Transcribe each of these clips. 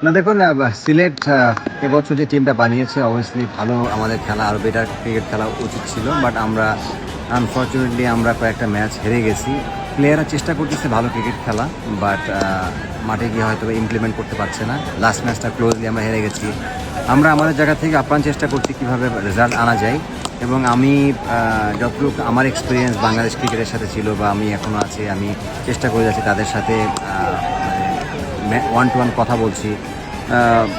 না দেখুন সিলেট এবছর যে টিমটা বানিয়েছে অবভিয়াসলি ভালো, আমাদের খেলা আরও বেটার ক্রিকেট খেলা উচিত ছিল, বাট আমরা আনফর্চুনেটলি আমরা কয়েকটা ম্যাচ হেরে গেছি। প্লেয়াররা চেষ্টা করতেছে ভালো ক্রিকেট খেলা, বাট মাঠে গিয়ে হয়তো ইমপ্লিমেন্ট করতে পারছে না। লাস্ট ম্যাচটা ক্লোজলি আমরা হেরে গেছি। আমরা আমাদের জায়গা থেকে আপ্রাণ চেষ্টা করছি কীভাবে রেজাল্ট আনা যায়, এবং আমি যতটুকু আমার এক্সপিরিয়েন্স বাংলাদেশ ক্রিকেটের সাথে ছিল বা আমি এখনও আছি, আমি চেষ্টা করে যাচ্ছি তাদের সাথে ওয়ান টু ওয়ান কথা বলছি।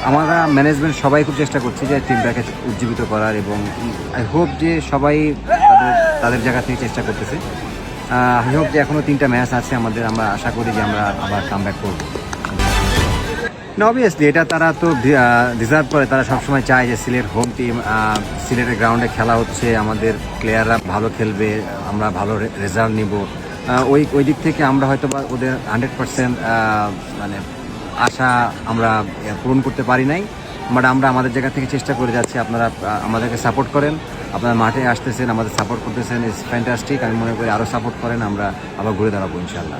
আমরা ম্যানেজমেন্ট সবাই খুব চেষ্টা করছি যে টিমটাকে উজ্জীবিত করার, এবং আই হোপ যে সবাই তাদের তাদের জায়গা থেকে চেষ্টা করতেছে। আই হোপ যে এখনও 3টা ম্যাচ আছে আমাদের, আমরা আশা করি যে আমরা আবার কাম ব্যাক করবো। না অবভিয়াসলি এটা তারা তো ডিজার্ভ করে, তারা সবসময় চায় যে সিলেট হোম টিম, সিলেটের গ্রাউন্ডে খেলা হচ্ছে, আমাদের প্লেয়াররা ভালো খেলবে, আমরা ভালো রেজাল্ট নিব। ওই দিক থেকে আমরা হয়তো বা ওদের 100% মানে আশা আমরা পূরণ করতে পারি নাই, বাট আমরা আমাদের জায়গা থেকে চেষ্টা করে যাচ্ছি। আপনারা আমাদেরকে সাপোর্ট করেন, আপনারা মাঠে আসতেছেন, আমাদের সাপোর্ট করতেছেন, ইটস ফ্যান্টাস্টিক। আমি মনে করি আরও সাপোর্ট করেন, আমরা আবার ঘুরে দাঁড়াবো ইনশাল্লাহ।